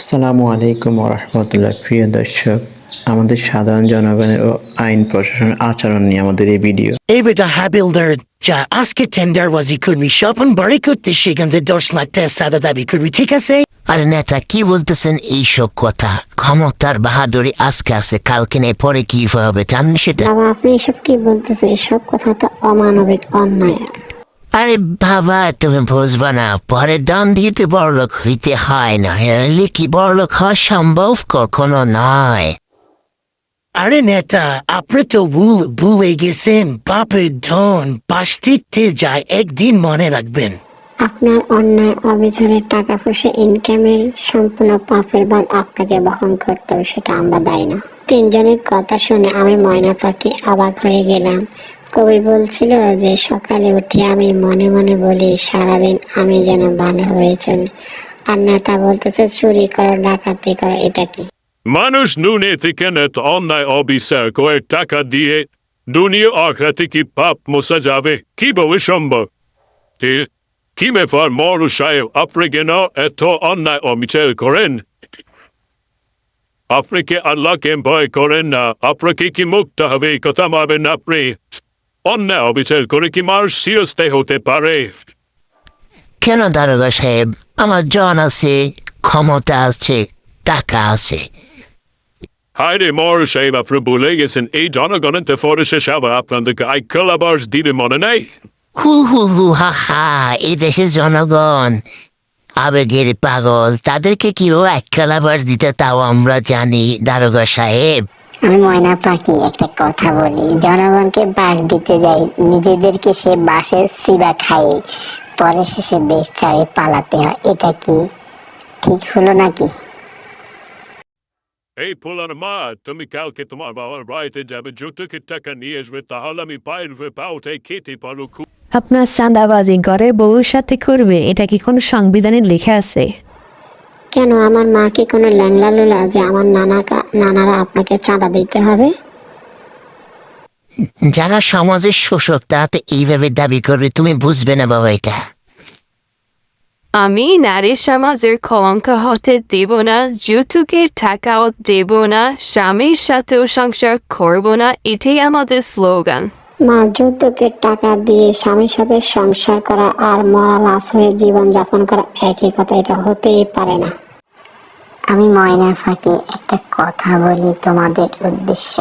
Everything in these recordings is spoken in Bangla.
আসসালামু আলাইকুম ওরহমতুল্লাহ। প্রিয় দর্শক, আমাদের সাধারণ জনগণের ও আইন প্রশাসনের আচরণ নিয়ে আমাদের এই ভিডিও। এই বেটা হাবিলদার যা আজকে টেন্ডারবাজি করবি স্বপন বাড়ি করতে সেখান থেকে 10 লাখ টাকা সাদা দাবি করবি, ঠিক আছে? আরে নেতা কি বলতেছেন এইসব কথা? ক্ষমতার বাহাদুরি আজকে আছে, কালকে নেই, পরে কি হবে জানেন সেটা? বাবা, আপনি এসব কি বলতেছেন? এসব কথা তো অমানবিক, অন্যায়। আরে বাবা, তুমি বুঝবা না, পরে দাম দিতে বড়লোক হইতে হয় না, এলে কি বড়লোক হওয়া সম্ভব কখনো নয়। আরে নেতা, আপনি তো ভুলে গেছেন বাপের ধন বাস্তিতে যায়, একদিন মনে রাখবেন। আপনার অন্যায় অবিচারের টাকা পয়সা ইনকামের সম্পূর্ণ পাপের ভাগ আপনাকে বহন করতে হবে, সেটা আমরা দায়ী না। তিনজনের কথা শুনে আমি ময়না পাখি অবাক হয়ে গেলাম। কবি বলছিল যে সকালে উঠে আমি মনে মনে বলি সারাদিন আমি যেন ভালো হয়ে চলি, আর নেতা বলতেছে চুরি করো, ডাকাতি করো। এটা কি? মানুষ নুনে থেকে net অন্যায় অবিচার করে টাকা দিয়ে দুনিয়া আখেরাতে কি পাপ মোছা যাবে? কিভাবে সম্ভব? কি ব্যাপার মরু সাহেব, আপনি কেন এত অন্যায় অবিচার করেন? আপনি কি আল্লাহকে ভয় করেন না? আপনাকে কি মুক্ত হবে এই কথা ভাবেন আপনি? অন্যায় অবিচার করে কি মানুষ চিরস্থায়ী হতে পারে? কেন দারোগা সাহেব, আমার জন আছে, ক্ষমতা আছে, টাকা আছে। হায়রে মরু সাহেব, আপনি ভুলে গেছেন এই জনগণের ফরেসে সবাই আপনাদেরকে আইকল আবার দিবে মনে নেই? হু হু হু হা হা, এই দেশের জনগণ আবেগের পাগল, তাদেরকে কিভাবে এককালাবার দিতে তাও আমরা জানি দারোগা সাহেব। আমি ময়না পাখি একটা কথা বলি, জনগণকে বাস দিতে যাই, নিজেদেরকে সে বাসের সিবা খাই, পরে শেষে দেশ ছাড়ে পালাতে হয়। এটা কি ঠিক হলো নাকি? এই পোলার মা, তুমি কালকে তোমার বাবার বাড়িতে যাবে, যৌতুকে টাকা নিয়ে আসবে, তাহলে আমি পায়ের পাউটাই খেতে পারো। আপনার চাঁদাবাজি ঘরের বউর সাথে করবে, এটা কি কোনো সংবিধানে লেখা আছে? কেন, আমার মা কি কোনো ল্যাংলা লোলা যে আমার নানারা আপনাকে চাঁদা দিতে হবে? যারা সমাজের শোষক তারা তো এইভাবে দাবি করবে, তুমি বুঝবে না বাবা এটা। আমি নারী সমাজের কলঙ্ক হতে দেব না, যৌতুকের টাকাও দেব না, স্বামীর সাথেও সংসার করব না, এটাই আমাদের স্লোগান। মা, যৌতুকের টাকা দিয়ে স্বামীর সাথে সংসার করা আর মরা লাশ হয়ে জীবন যাপন করা একই কথা, এটা হতেই পারে না। আমি ময়না ফাঁকি একটা কথা বলি তোমাদের উদ্দেশ্য।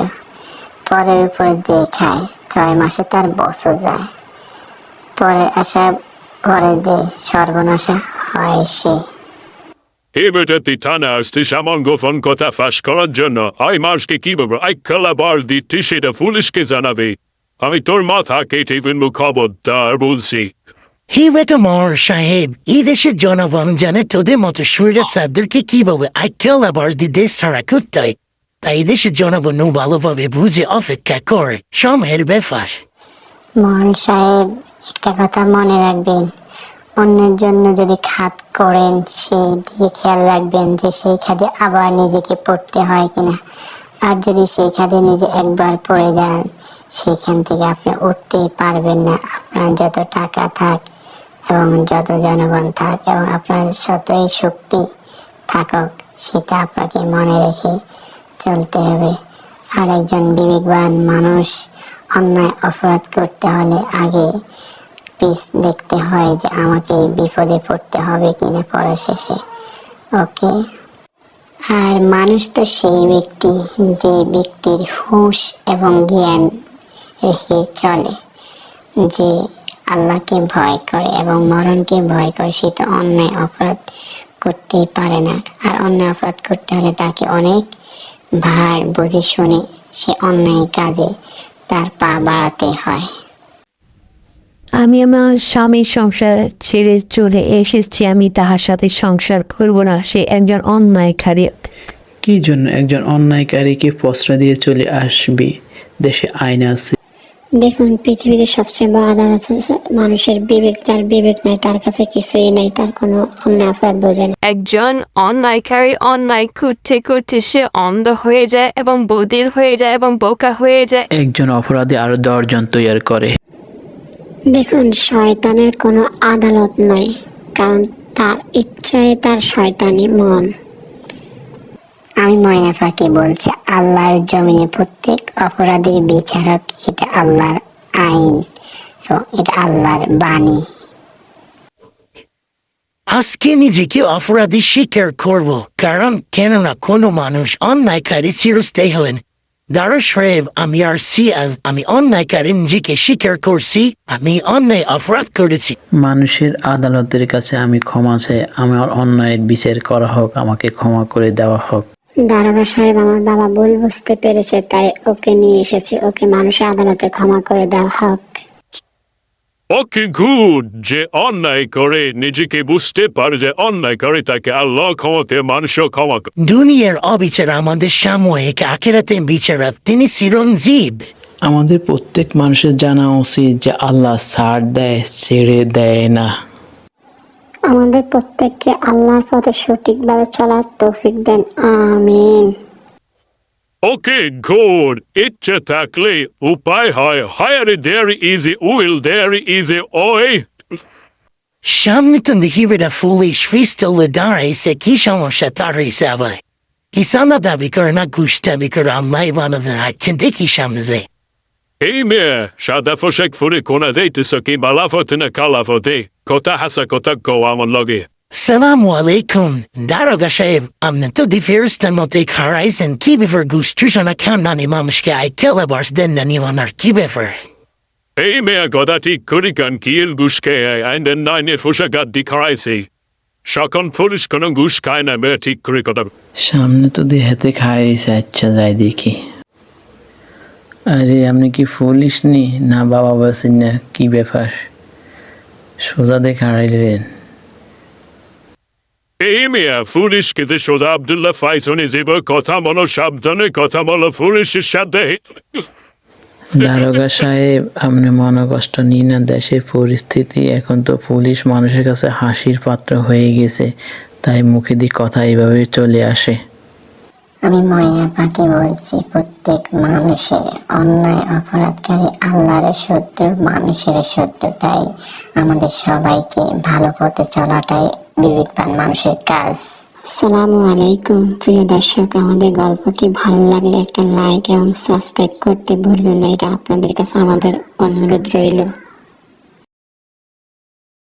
পরের উপরে যে খায় 6 মাসে তার বছর যায়, পরে আসা পরে যে সর্বনাশা হয় সে। এবারে তুই থানা আসছিস এমন গোপন কথা ফাঁস করার জন্য? আই মানুষকে কিভাবে আইকল আবার দিচ্ছি সেটা পুলিশকে জানাবে। আমি তোর মাথা কেটে ফেলবো, খবরদার বলছি। হে বেটা মর সাহেব, এই দেশের জনগণ জানে তোদের মতো স্বৈরাচারদেরকে কিভাবে আইকেল আবার দিয়ে দেশ ছাড়া করতে হয়, তাই এই দেশের জনগণ ভালোভাবে বুঝে অপেক্ষা করে সময়ের ব্যাপার। মোহন সাহেব, একটা কথা মনে রাখবেন, অন্যের জন্য যদি খাত করেন সেই দিকে খেয়াল রাখবেন যে সেই খাদে আবার নিজেকে পড়তে হয় কিনা। আর যদি সেই খাদে নিজে একবার পড়ে যান, সেইখান থেকে আপনি উঠতেই পারবেন না। আপনার যত টাকা থাক এবং যত জনগণ থাক এবং আপনার যতই শক্তি থাকুক, সেটা আপনাকে মনে রেখে চলতে হবে। আর একজন বিবেকবান মানুষ অন্যায় অপরাধ করতে হলে আগে পিস দেখতে হয় যে আমাকে বিপদে পড়তে হবে কিনা পরে শেষে। ওকে? আর মানুষ তো সেই ব্যক্তি যে ব্যক্তির হুঁশ এবং জ্ঞান রেখে চলে, যে আল্লাহকে ভয় করে এবং মরণকে ভয় করে, সে তো অন্যায় অপরাধ করতেই পারে না। আর অন্যায় অপরাধ করতে হলে তাকে অনেক ভার বুঝে শুনে সে অন্যায় কাজে তার পা বাড়াতে হয়। আমি আমার স্বামীর সংসার ছেড়ে চলে এসেছি, আমি তাহার সাথে সংসার করব না। সে একজন অন্যায়কারী। কি জন্য একজন অন্যায়কারীকে প্রশ্রয় দিয়ে চলে আসবি? দেশে আইন আছে। দেখুন, পৃথিবীতে সবচেয়ে বড় আদালত হচ্ছে মানুষের বিবেক। যার বিবেক নাই তার কাছে কিছুই নাই, তার কোনো অন্যায় অপরাধ বোঝে না। একজন অন্যায়কারী অন্যায় করতে করতে সে অন্ধ হয়ে যায় এবং বধির হয়ে যায় এবং বোকা হয়ে যায়। একজন অপরাধী আরো 10 জন তৈরি করে। দেখুন, শয়তানের কোনো আদালত নাই, কারণ তার ইচ্ছায় তার শয়তানি মন। আমি ময়না পাখি বলছি, আল্লাহর জমিনে প্রত্যেক অপরাধীর বিচারক, এটা আল্লাহর আইন এবং এটা আল্লাহর বাণী। আজকে নিজেকে অপরাধী স্বীকার করব, কারণ কেননা কোনো মানুষ অন্যায়কারী চিরস্থায়ী হন। দারো সাহেব, আমি আর সিয়াজ, আমি অন্যায়কারী নিজেকে স্বীকার করছি, আমি অন্যায় অপরাধ করেছি। মানুষের আদালতের কাছে আমি ক্ষমা চাই, আমার অন্যায়ের বিচার করা হোক, আমাকে ক্ষমা করে দেওয়া হোক। দারোগা সাহেব, আমার বাবা ভুল বুঝতে পেরেছে, তাই ওকে নিয়ে এসেছি, ওকে মানুষের আদালতে ক্ষমা করে দেওয়া হোক। ওকে গুড, যে অন্যায় করে নিজেকে বুঝতে পারে যে অন্যায় করে, তাকে আল্লাহ ক্ষমাতে মানুষও ক্ষমা করে। দুনিয়ার অবিচার আমাদের সাময়িক, আখেরাতে বিচারক তিনি চিরঞ্জীব। আমাদের প্রত্যেক মানুষের জানা উচিত যে আল্লাহ ছাড় দেয়, ছেড়ে দেয় না। আমাদের প্রত্যেককে আল্লাহর পথে সঠিকভাবে চলার তৌফিক দেন, আমিন। ওকে গুড, ইচ্ছে থাকলে উপায় হয়, হায়ারে দেরি ইজি উইল দেরি ইজি ওই। সামনে তো দেখি বেটা ফুলিশ পিস্তলে দাঁড়াইছে, কি সমস্যা তার হিসাবে? কিসানা দাবি করে না, ঘুষ দাবি করে, আল্লাহ বানাতে রাখছেন, দেখি সামনে যাই। এই মেয়ে সাদা পোশাক পরে কোনা দিতেছ কি বালাফতে না কালাফতে? কথা হাসা কথা কো আমার লগে। সালামু আলাইকুম দারোগা সাহেব, আপনি তো দি ফেরিস্তার মতো খারাইছেন, কি ব্যাপার? ঘুষ টুসনা খান নানি মানুষকে আইকেলে বাস দেন না নিমানার, কি ব্যাপার? এই মেয়ে কথা ঠিক করি কান কিল গুসকে আইন নাইনের পোশাক দি খারাইছি। সকন পুলিশ কোনো ঘুষ খায় না, মেয়ে ঠিক করে কথা। সামনে তো দেহাতে খাইছে, আচ্ছা যাই দেখি। আরে আপনি কি পুলিশ নি না বাবা বলছেন না, কি ব্যাপার? সোজা দেখে হারাইলেন। এই মেয়ে পুলিশ কিন্তু সোজা আব্দুল্লাহ ফাইসনি জীব কথা বলো, সাবধানে কথা বলো পুলিশের সাথে। দারোগা সাহেব, আপনি মনে কষ্ট নিন না, দেশের পরিস্থিতি এখন তো পুলিশ মানুষের কাছে হাসির পাত্র হয়ে গেছে, তাই মুখে দিয়ে কথা এইভাবে চলে আসে। আমি ময়না পাখি বলছি, প্রত্যেক মানুষের অন্যায় অপরাধকারী আল্লাহর শত্রু, মানুষের শত্রু, তাই আমাদের সবাইকে ভালো পথে চলাটাই বিবেকবান মানুষের কাজ। আসসালামু আলাইকুম প্রিয় দর্শক, আমাদের গল্পটি ভালো লাগলে একটা লাইক এবং সাবস্ক্রাইব করতে ভুলবেন না, এটা আপনাদের কাছে আমাদের অনুরোধ রইল।